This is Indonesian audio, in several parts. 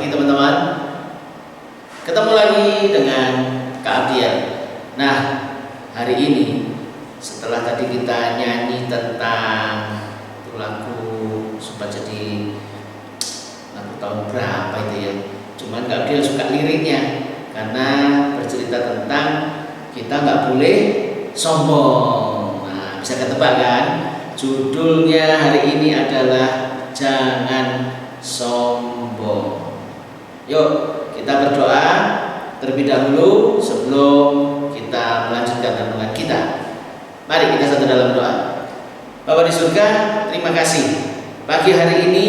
pagi teman-teman. Ketemu lagi dengan Kak Abdiel. Nah, hari ini setelah tadi kita nyanyi tentang lagu sempat jadi lagu tahun berapa itu ya. Cuman Kak Abdiel suka liriknya karena bercerita tentang kita nggak boleh sombong. Nah, bisa ketebak kan? Judulnya hari ini adalah Jangan Sombong. Yuk kita berdoa terlebih dahulu sebelum kita melanjutkan renungan kita. Mari kita satu dalam doa. Bapa di surga, terima kasih pagi hari ini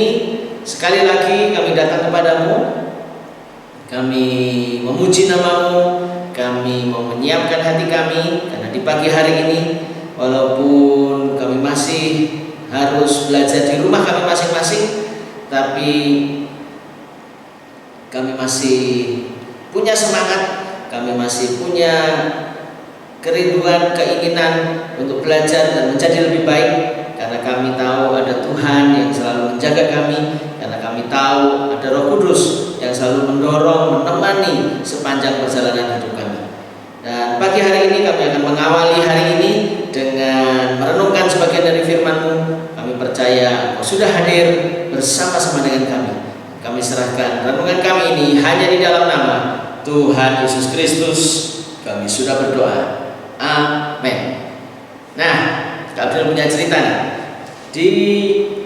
sekali lagi kami datang kepadamu. Kami memuji namamu, kami mau menyiapkan hati kami karena di pagi hari ini walaupun kami masih harus belajar di rumah kami masing-masing, tapi kami masih punya semangat, kami masih punya kerinduan, keinginan untuk belajar dan menjadi lebih baik karena kami tahu ada Tuhan yang selalu menjaga kami, karena kami tahu ada Roh Kudus yang selalu mendorong, menemani sepanjang perjalanan hidup kami. Dan pagi hari ini kami akan mengawali hari ini dengan merenungkan sebagian dari firman-Mu. Kami percaya Engkau sudah hadir bersama-sama dengan kami. Kami serahkan renungan kami ini hanya di dalam nama Tuhan Yesus Kristus. Kami sudah berdoa. Amin. Nah, Kak Abdiel punya cerita nih. Di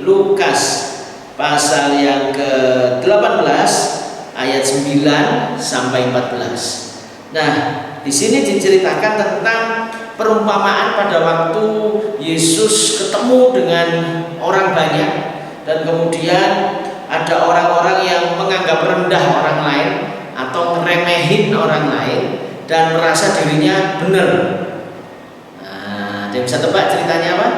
Lukas pasal yang ke-18 ayat 9 sampai 14. Nah, di sini diceritakan tentang perumpamaan pada waktu Yesus ketemu dengan orang banyak dan kemudian ada orang-orang yang menganggap rendah orang lain atau meremehin orang lain dan merasa dirinya benar. Nah, dia bisa tebak ceritanya apa?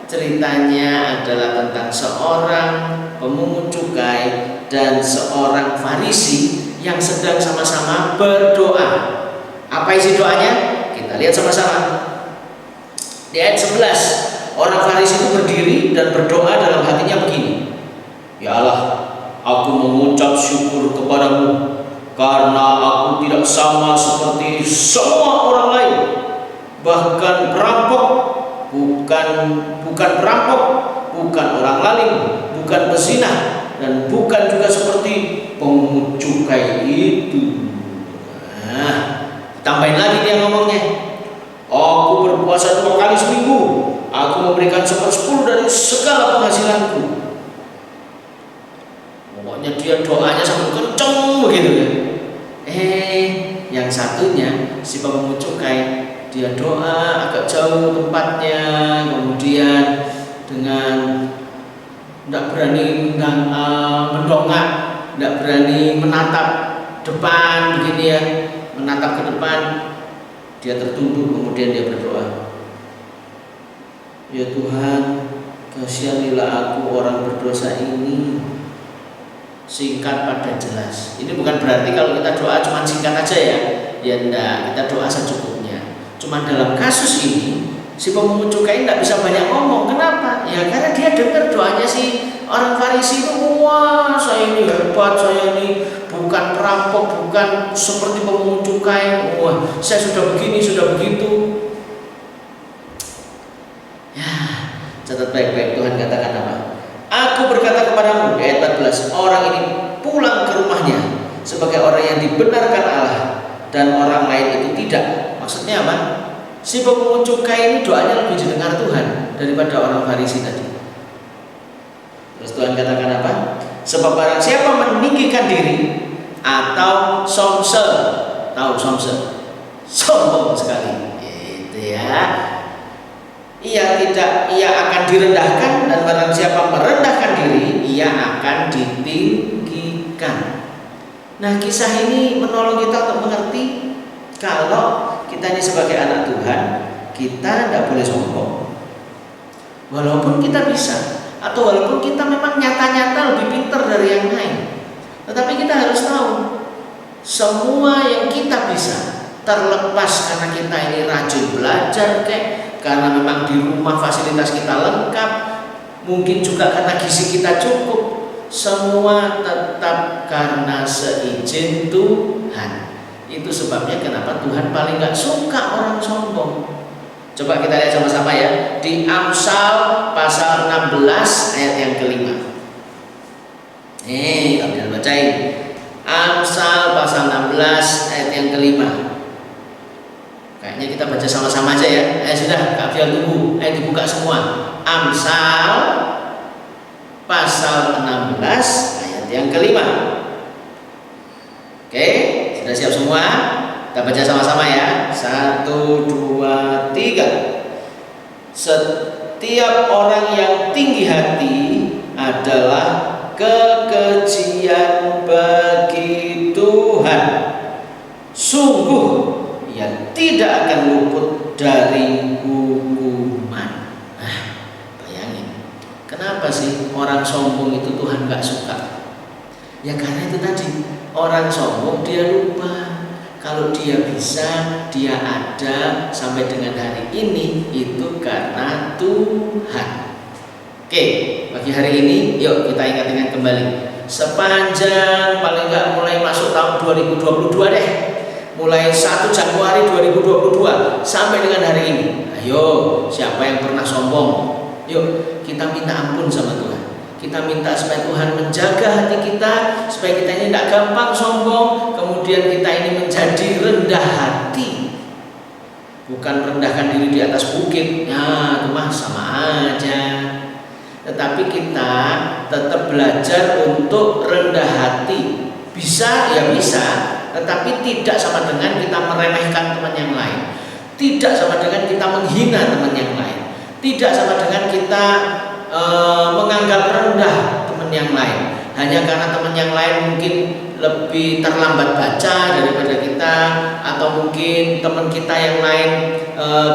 Ceritanya adalah tentang seorang pemungut cukai dan seorang Farisi yang sedang sama-sama berdoa. Apa isi doanya? Kita lihat sama-sama. Di ayat 11, orang Farisi itu berdiri dan berdoa dalam hatinya begini. Ya Allah, aku mengucap syukur kepadamu karena aku tidak sama seperti semua orang lain. Bahkan perampok, bukan perampok, bukan orang lalim, bukan pezina, dan bukan juga seperti pemungut cukai itu. Nah, tambahin lagi dia ngomongnya. Aku berpuasa 2 kali seminggu. Aku memberikan 1/10 dari segala penghasilanku. Pokoknya dia doanya sambil kenceng begitu ya. Yang satunya si pemungut cukai, dia doa agak jauh tempatnya, kemudian dengan tidak berani mendongak, tidak berani menatap depan begini ya, menatap ke depan. Dia tertunduk, kemudian dia berdoa. Ya Tuhan, kasihanilah aku orang berdosa ini. Singkat padat jelas. Ini bukan berarti kalau kita doa cuma singkat aja ya. Ya enggak, kita doa secukupnya. Cuma dalam kasus ini si pemungut cukai tidak bisa banyak ngomong. Kenapa? Ya karena dia dengar doanya si orang Farisi itu. Wah, saya ini hebat, saya ini bukan perampok, bukan seperti pemungut cukai. Wah, saya sudah begini, sudah begitu. Ya, catat baik-baik, Tuhan katakan apa? Aku berkata kepadamu, ayat 14, orang ini pulang ke rumahnya sebagai orang yang dibenarkan Allah dan orang lain itu tidak. Maksudnya apa? Si pemungut cukai ini doanya lebih didengar Tuhan daripada orang Farisi tadi. Terus Tuhan katakan apa? Sebab barang siapa meninggikan diri atau somsel, tahu somsel, sombong sekali, gitu ya. Ia akan direndahkan, dan barang siapa merendahkan diri, ia akan ditinggikan. Nah, kisah ini menolong kita untuk mengerti kalau kita ini sebagai anak Tuhan, kita tidak boleh sombong. Walaupun kita bisa, atau walaupun kita memang nyata-nyata lebih pintar dari yang lain, tetapi kita harus tahu semua yang kita bisa, terlepas karena kita ini rajin belajar karena memang di rumah fasilitas kita lengkap, mungkin juga karena gizi kita cukup, semua tetap karena seizin Tuhan. Itu sebabnya kenapa Tuhan paling gak suka orang sombong. Coba kita lihat sama-sama ya, di Amsal pasal 16 ayat yang kelima. Kalian bacain Amsal pasal 16 ayat yang kelima. Kayaknya kita baca sama-sama aja ya. Sudah, Kak Fial tunggu. Dibuka semua. Amsal pasal 16 ayat yang kelima. Oke, sudah siap semua? Kita baca sama-sama ya. 1, 2, 3. Setiap orang yang tinggi hati adalah kekejian bagi Tuhan. Sungguh ia tidak akan luput dari hukuman. Nah, bayangin, kenapa sih orang sombong itu Tuhan gak suka? Ya karena itu tadi, orang sombong dia lupa kalau dia bisa, dia ada sampai dengan hari ini itu karena Tuhan. Oke, pagi hari ini yuk kita ingat-ingat kembali. Sepanjang paling gak mulai masuk tahun 2022 deh, mulai 1 Januari 2022 sampai dengan hari ini. Ayo, siapa yang pernah sombong? Yuk kita minta ampun sama Tuhan. Kita minta supaya Tuhan menjaga hati kita, supaya kita ini tidak gampang sombong, kemudian kita ini menjadi rendah hati. Bukan merendahkan diri di atas bukit, ya itu mah sama aja. Tetapi kita tetap belajar untuk rendah hati. Bisa ya bisa, tetapi tidak sama dengan kita meremehkan teman yang lain. Tidak sama dengan kita menghina teman yang lain. Tidak sama dengan kita menganggap rendah teman yang lain hanya karena teman yang lain mungkin lebih terlambat baca daripada kita, atau mungkin teman kita yang lain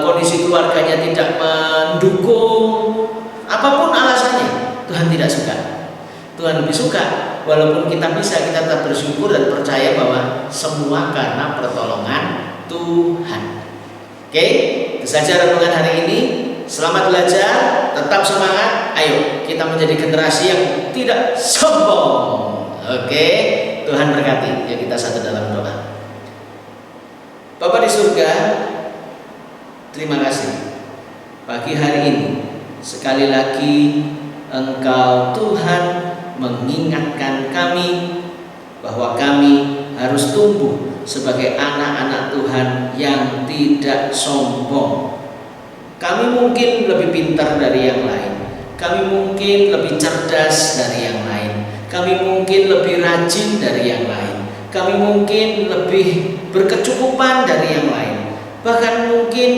kondisi keluarganya tidak mendukung. Apapun alasannya, Tuhan tidak suka. Tuhan lebih suka walaupun kita bisa, kita tetap bersyukur dan percaya bahwa semua karena pertolongan Tuhan. Oke, itu saja renungan hari ini. Selamat belajar, tetap semangat. Ayo kita menjadi generasi yang tidak sombong. Oke, Tuhan berkati. Ya, kita satu dalam doa. Bapa di surga, terima kasih pagi hari ini sekali lagi Engkau Tuhan mengingatkan kami bahwa kami harus tumbuh sebagai anak-anak Tuhan yang tidak sombong. Kami mungkin lebih pintar dari yang lain, kami mungkin lebih cerdas dari yang lain, kami mungkin lebih rajin dari yang lain, kami mungkin lebih berkecukupan dari yang lain, bahkan mungkin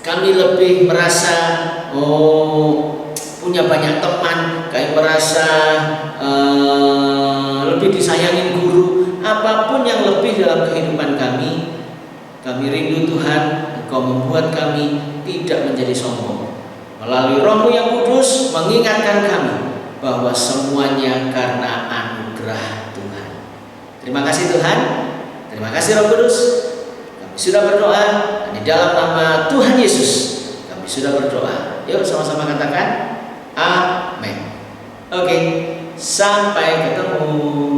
kami lebih merasa punya banyak teman, kami merasa lebih disayangin guru. Apapun yang lebih dalam kehidupan kami rindu Tuhan, Engkau membuat kami tidak menjadi sombong. Melalui Roh-Mu yang kudus mengingatkan kami bahwa semuanya karena anugerah Tuhan. Terima kasih Tuhan, terima kasih Roh Kudus. Kami sudah berdoa di dalam nama Tuhan Yesus. Kami sudah berdoa. Yuk sama-sama katakan amin. Oke, sampai ketemu.